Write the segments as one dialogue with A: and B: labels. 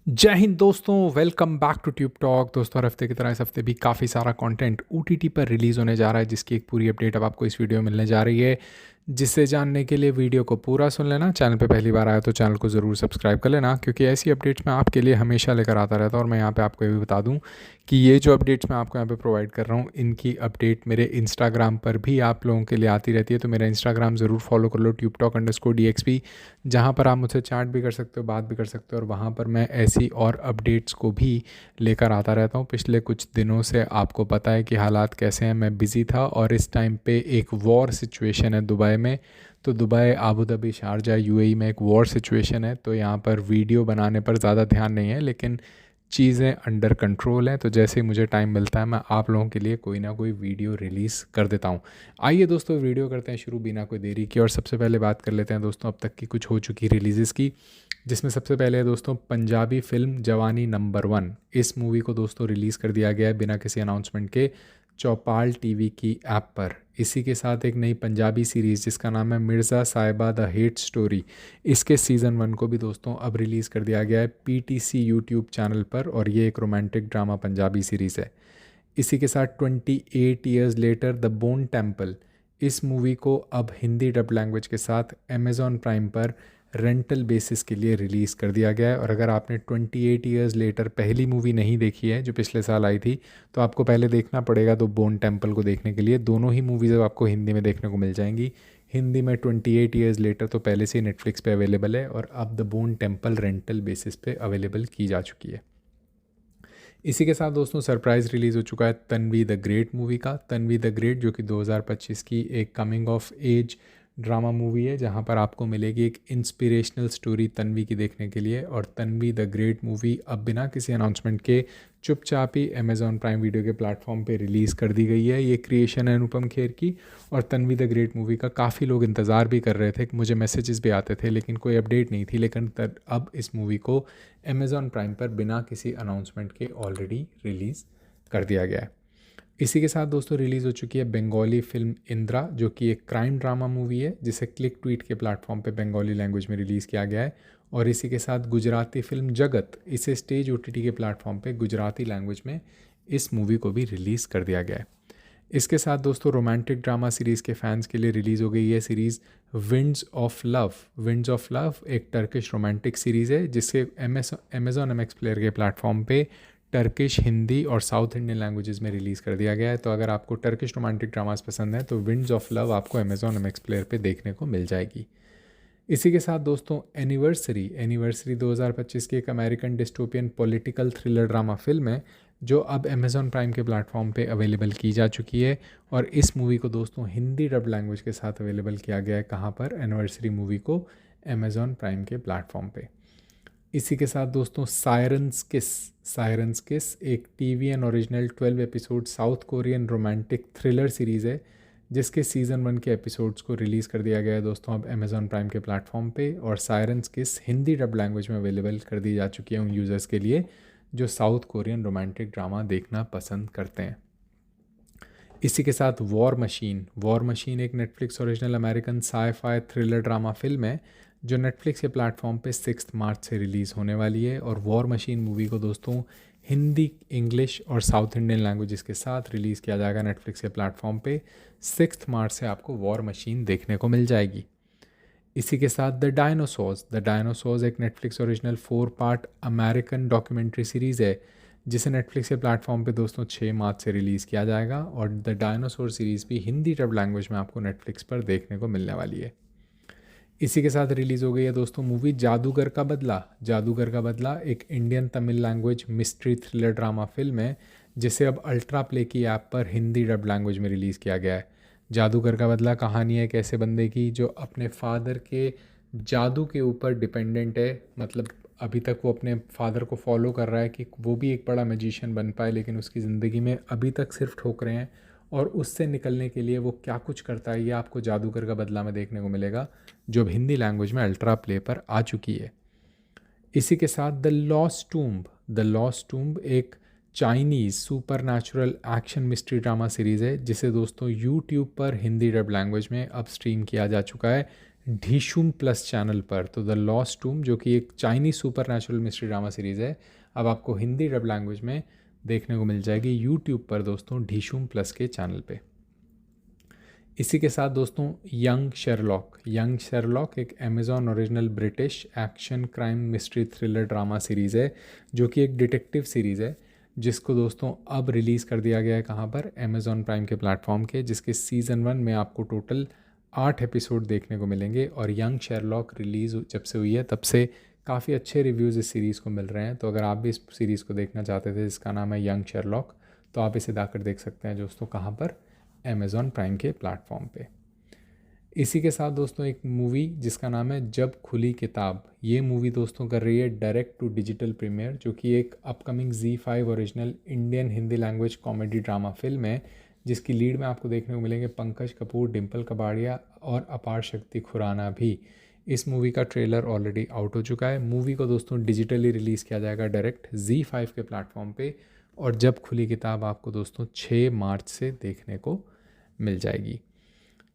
A: जय हिंद दोस्तों, welcome back to Tube Talk. दोस्तों, हर हफ्ते की तरह इस हफ्ते भी काफ़ी सारा कंटेंट ओटीटी पर रिलीज़ होने जा रहा है, जिसकी एक पूरी अपडेट अब आपको इस वीडियो में मिलने जा रही है। जिसे जानने के लिए वीडियो को पूरा सुन लेना। चैनल पे पहली बार आया तो चैनल को ज़रूर सब्सक्राइब कर लेना, क्योंकि ऐसी अपडेट्स मैं आपके लिए हमेशा लेकर आता रहता हूँ। और मैं यहाँ पे आपको ये भी बता दूँ कि ये जो अपडेट्स मैं आपको यहाँ पे प्रोवाइड कर रहा हूँ, इनकी अपडेट मेरे इंस्टाग्राम पर भी आप लोगों के लिए आती रहती है। तो मेरा इंस्टाग्राम ज़रूर फॉलो कर लो, TubeTalk_DXP, जहाँ पर आप मुझसे चैट भी कर सकते हो, बात भी कर सकते हो। और वहाँ पर मैं ऐसी और अपडेट्स को भी लेकर आता रहता हूँ। पिछले कुछ दिनों से आपको पता है कि हालात कैसे हैं। मैं बिज़ी था और इस टाइम पे एक वॉर सिचुएशन है दुबई में। तो Dubai, Abu Dhabi, Sharjah, UAE में एक वॉर सिचुएशन है। तो यहाँ पर वीडियो बनाने पर ज़्यादा ध्यान नहीं है, लेकिन चीज़ें अंडर कंट्रोल हैं। तो जैसे ही मुझे टाइम मिलता है, मैं आप लोगों के लिए कोई ना कोई वीडियो रिलीज़ कर देता हूँ। आइए दोस्तों, वीडियो करते हैं शुरू बिना कोई देरी के। और सबसे पहले बात कर लेते हैं दोस्तों अब तक की कुछ हो चुकी रिलीज़ेस की, जिसमें सबसे पहले है दोस्तों पंजाबी फिल्म जवानी नंबर 1। इस मूवी को दोस्तों रिलीज़ कर दिया गया है बिना किसी अनाउंसमेंट के चौपाल टीवी की ऐप पर। इसी के साथ एक नई पंजाबी सीरीज़ जिसका नाम है मिर्ज़ा साहिबा द हेट स्टोरी, इसके सीज़न 1 को भी दोस्तों अब रिलीज़ कर दिया गया है पीटीसी यूट्यूब चैनल पर। और ये एक रोमांटिक ड्रामा पंजाबी सीरीज़ है। इसी के साथ 28 years later the bone temple, इस मूवी को अब हिंदी डब लैंग्वेज के साथ अमेज़ॉन प्राइम पर रेंटल बेसिस के लिए रिलीज़ कर दिया गया है। और अगर आपने 28 ईयर्स लेटर पहली मूवी नहीं देखी है, जो पिछले साल आई थी, तो आपको पहले देखना पड़ेगा द बोन टेम्पल को देखने के लिए। दोनों ही मूवीज़ अब आपको हिंदी में देखने को मिल जाएंगी। हिंदी में 28 ईयर्स लेटर तो पहले से ही नेटफ्लिक्स पे अवेलेबल है, और अब the bone temple rental basis पे अवेलेबल की जा चुकी है। इसी के साथ दोस्तों सरप्राइज़ रिलीज़ हो चुका है तन्वी द ग्रेट मूवी का। तन्वी द ग्रेट, जो कि 2025 की एक coming of age drama movie है, जहां पर आपको मिलेगी एक इंस्पिरेशनल स्टोरी तन्वी की देखने के लिए। और तन्वी द ग्रेट मूवी अब बिना किसी अनाउंसमेंट के चुपचाप ही अमेज़ॉन प्राइम वीडियो के प्लेटफॉर्म पे रिलीज़ कर दी गई है। ये क्रिएशन है अनुपम खेर की। और तन्वी द ग्रेट मूवी का काफ़ी लोग इंतज़ार भी कर रहे थे, मुझे मैसेजेस भी आते थे, लेकिन कोई अपडेट नहीं थी। लेकिन अब इस मूवी को अमेज़ॉन प्राइम पर बिना किसी अनाउंसमेंट के ऑलरेडी रिलीज़ कर दिया गया है। इसी के साथ दोस्तों रिलीज़ हो चुकी है बंगाली फिल्म इंद्रा, जो कि एक क्राइम ड्रामा मूवी है, जिसे क्लिक ट्वीट के प्लेटफॉर्म पे बंगाली लैंग्वेज में रिलीज़ किया गया है। और इसी के साथ गुजराती फिल्म जगत, इसे स्टेज ओटीटी के प्लेटफॉर्म पे गुजराती लैंग्वेज में इस मूवी को भी रिलीज़ कर दिया गया है। इसके साथ दोस्तों रोमांटिक ड्रामा सीरीज़ के फैंस के लिए रिलीज़ हो गई है series winds of love. Winds of love एक टर्किश रोमांटिक सीरीज़ है, जिसके अमेज़ॉन एमएक्स प्लेयर के प्लेटफॉर्म पे टर्किश, हिंदी और साउथ इंडियन लैंग्वेजेस में रिलीज़ कर दिया गया है। तो अगर आपको टर्किश रोमांटिक ड्रामास पसंद है, तो विंड्स ऑफ लव आपको अमेज़ॉन एमएक्स प्लेयर पे देखने को मिल जाएगी। इसी के साथ दोस्तों एनिवर्सरी 2025 की एक American dystopian political thriller drama film है, जो अब अमेज़ॉन प्राइम के प्लेटफॉर्म पे अवेलेबल की जा चुकी है। और इस मूवी को दोस्तों हिंदी डब लैंग्वेज के साथ अवेलेबल किया गया है। कहाँ पर? एनिवर्सरी मूवी को अमेज़ॉन प्राइम के प्लेटफॉर्म पे। इसी के साथ दोस्तों सायरन्स किस एक TVN original 12 episode south Korean romantic thriller series है, जिसके सीज़न 1 के एपिसोड्स को रिलीज़ कर दिया गया है दोस्तों अब अमेज़ॉन प्राइम के प्लेटफॉर्म पे। और सायरन्स किस हिंदी डब लैंग्वेज में अवेलेबल कर दी जा चुकी है उन यूज़र्स के लिए जो साउथ कोरियन रोमांटिक ड्रामा देखना पसंद करते हैं। इसी के साथ वॉर मशीन एक Netflix original American sci-fi thriller drama film है, जो नेटफ्लिक्स के प्लेटफॉर्म पे 6 मार्च से रिलीज़ होने वाली है। और वॉर मशीन मूवी को दोस्तों हिंदी, इंग्लिश और साउथ इंडियन लैंग्वेजेस के साथ रिलीज़ किया जाएगा नेटफ्लिक्स के प्लेटफॉर्म पे। 6 मार्च से आपको वॉर मशीन देखने को मिल जाएगी। इसी के साथ द डायनासोर्स एक Netflix original 4 part American documentary series है, जिसे नेटफ्लिक्स के प्लेटफॉर्म पे दोस्तों 6 मार्च से रिलीज़ किया जाएगा। और द डायनासोर सीरीज़ भी हिंदी डब लैंग्वेज में आपको नेटफ्लिक्स पर देखने को मिलने वाली है। इसी के साथ रिलीज़ हो गई है दोस्तों मूवी जादूगर का बदला एक Indian Tamil language mystery thriller drama film है, जिसे अब अल्ट्रा प्ले की ऐप पर हिंदी डब लैंग्वेज में रिलीज़ किया गया है। जादूगर का बदला कहानी है एक ऐसे बंदे की जो अपने फादर के जादू के ऊपर डिपेंडेंट है। मतलब अभी तक वो अपने फादर को फॉलो कर रहा है कि वो भी एक बड़ा मैजिशियन बन पाए, लेकिन उसकी ज़िंदगी में अभी तक सिर्फ ठोकरें हैं। और उससे निकलने के लिए वो क्या कुछ करता है, ये आपको जादूगर का बदला में देखने को मिलेगा, जो अब हिंदी लैंग्वेज में अल्ट्रा प्ले पर आ चुकी है। इसी के साथ द लॉस्ट टूम्ब एक Chinese super natural action mystery drama series है, जिसे दोस्तों यूट्यूब पर हिंदी डब लैंग्वेज में अब स्ट्रीम किया जा चुका है ढीशुम प्लस चैनल पर। तो द लॉस्ट टूम जो कि एक Chinese super natural mystery drama series है, अब आपको हिंदी डब लैंग्वेज में देखने को मिल जाएगी यूट्यूब पर दोस्तों, ढीशुम प्लस के चैनल पे। इसी के साथ दोस्तों यंग शेरलॉक एक Amazon original British action crime mystery thriller drama series है, जो कि एक डिटेक्टिव सीरीज़ है, जिसको दोस्तों अब रिलीज़ कर दिया गया है कहाँ पर, अमेज़ॉन प्राइम के प्लेटफॉर्म के, जिसके सीज़न 1 में आपको टोटल 8 एपिसोड देखने को मिलेंगे। और यंग शेरलॉक रिलीज़ जब से हुई है तब से काफ़ी अच्छे रिव्यूज़ इस सीरीज़ को मिल रहे हैं। तो अगर आप भी इस सीरीज़ को देखना चाहते थे जिसका नाम है यंग शेरलॉक, तो आप इसे जाकर देख सकते हैं दोस्तों, कहाँ पर, अमेज़ॉन प्राइम के प्लेटफॉर्म पे। इसी के साथ दोस्तों एक मूवी जिसका नाम है जब खुली किताब, ये मूवी दोस्तों कर रही है डायरेक्ट टू डिजिटल प्रीमियर, जो कि एक upcoming Z5 original Indian Hindi language comedy drama film है, जिसकी लीड में आपको देखने को मिलेंगे पंकज कपूर, डिम्पल कपाड़िया और अपार शक्ति खुराना भी। इस मूवी का ट्रेलर ऑलरेडी आउट हो चुका है। मूवी को दोस्तों डिजिटली रिलीज़ किया जाएगा डायरेक्ट Z5 के प्लेटफॉर्म पे, और जब खुली किताब आपको दोस्तों 6 मार्च से देखने को मिल जाएगी।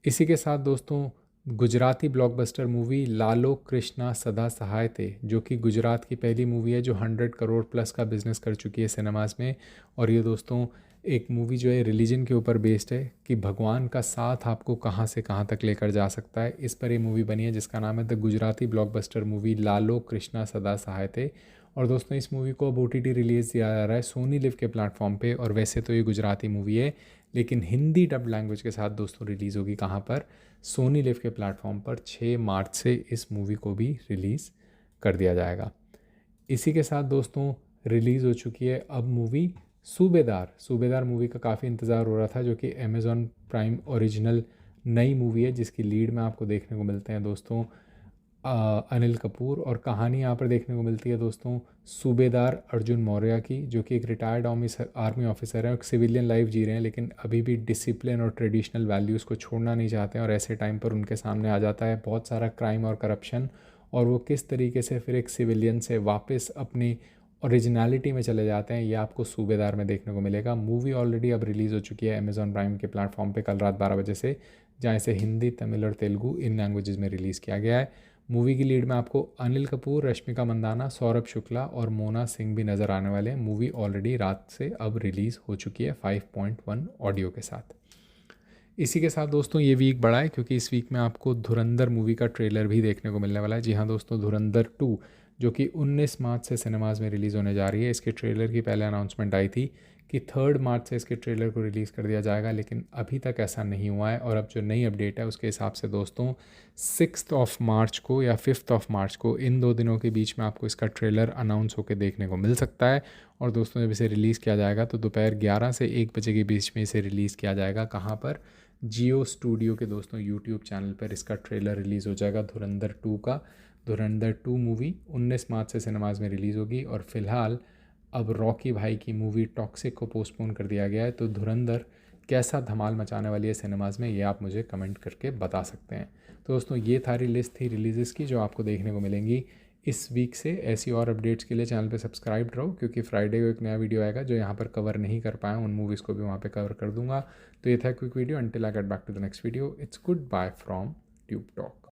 A: इसी के साथ दोस्तों गुजराती ब्लॉकबस्टर मूवी लालो कृष्णा सदा सहाय थे, जो कि गुजरात की पहली मूवी है जो 100 करोड़ प्लस का बिजनेस कर चुकी है सिनेमास में। और ये दोस्तों एक मूवी जो है रिलीजन के ऊपर बेस्ड है, कि भगवान का साथ आपको कहाँ से कहाँ तक लेकर जा सकता है, इस पर ये मूवी बनी है, जिसका नाम है द गुजराती ब्लॉकबस्टर मूवी लालो कृष्णा सदा सहाय थे। और दोस्तों इस मूवी को अब OTT रिलीज़ दिया जा रहा है सोनी लिव के प्लेटफॉर्म पे। और वैसे तो ये गुजराती मूवी है, लेकिन हिंदी डब लैंग्वेज के साथ दोस्तों रिलीज़ होगी कहाँ पर, सोनी लिव के प्लेटफॉर्म पर। 6 मार्च से इस मूवी को भी रिलीज़ कर दिया जाएगा। इसी के साथ दोस्तों रिलीज़ हो चुकी है अब मूवी सूबेदार मूवी का काफ़ी इंतज़ार हो रहा था, जो कि अमेज़ॉन प्राइम ओरिजिनल नई मूवी है, जिसकी लीड में आपको देखने को मिलते हैं दोस्तों अनिल कपूर। और कहानी यहाँ पर देखने को मिलती है दोस्तों सूबेदार अर्जुन मौर्य की, जो कि एक रिटायर्ड आर्मी ऑफिसर है और सिविलियन लाइफ जी रहे हैं, लेकिन अभी भी डिसिप्लिन और ट्रेडिशनल वैल्यूज़ को छोड़ना नहीं चाहते हैं। और ऐसे टाइम पर उनके सामने आ जाता है बहुत सारा क्राइम और करप्शन, और वो किस तरीके से फिर एक सिविलियन से वापस अपनी ओरिजिनलिटी में चले जाते हैं, ये आपको सूबेदार में देखने को मिलेगा। मूवी ऑलरेडी अब रिलीज़ हो चुकी है अमेज़ॉन प्राइम के प्लेटफॉर्म पे कल रात 12 बजे से, जहाँ इसे हिंदी, तमिल और तेलुगु इन लैंग्वेजेस में रिलीज़ किया गया है। मूवी की लीड में आपको अनिल कपूर, रश्मिका मंदाना, सौरभ शुक्ला और मोना सिंह भी नज़र आने वाले हैं। मूवी ऑलरेडी रात से अब रिलीज़ हो चुकी है 5.1 ऑडियो के साथ। इसी के साथ दोस्तों ये वीक बड़ा है, क्योंकि इस वीक में आपको धुरंधर मूवी का ट्रेलर भी देखने को मिलने वाला है। जी हाँ दोस्तों, धुरंधर 2 जो कि 19 मार्च से सिनेमाज़ में रिलीज़ होने जा रही है। इसके ट्रेलर की पहले अनाउंसमेंट आई थी कि 3 मार्च से इसके ट्रेलर को रिलीज़ कर दिया जाएगा, लेकिन अभी तक ऐसा नहीं हुआ है। और अब जो नई अपडेट है उसके हिसाब से दोस्तों 6 मार्च को या 5 मार्च को, इन 2 दिनों के बीच में आपको इसका ट्रेलर अनाउंस होकर देखने को मिल सकता है। और दोस्तों जब इसे रिलीज़ किया जाएगा तो दोपहर 11 से 1 बजे के बीच में इसे रिलीज़ किया जाएगा। कहाँ पर, जियो स्टूडियो के दोस्तों यूट्यूब चैनल पर इसका ट्रेलर रिलीज़ हो जाएगा धुरंधर 2 का। धुरंधर 2 मूवी 19 मार्च से सिनेमाज़ में रिलीज़ होगी। और फिलहाल अब रॉकी भाई की मूवी टॉक्सिक को पोस्टपोन कर दिया गया है। तो धुरंधर कैसा धमाल मचाने वाली है सिनेमाज़ में, ये आप मुझे कमेंट करके बता सकते हैं। तो दोस्तों ये थारी लिस्ट थी रिलीज़ेस की जो आपको देखने को मिलेंगी इस वीक से। ऐसी और अपडेट्स के लिए चैनल पे सब्सक्राइब रहो, क्योंकि फ्राइडे को एक नया वीडियो आएगा जो यहाँ पर कवर नहीं कर पाया, उन मूवीज़ को भी वहाँ पे कवर कर दूंगा। तो ये था quick video. Until I get back to the next video, it's goodbye from Tube talk.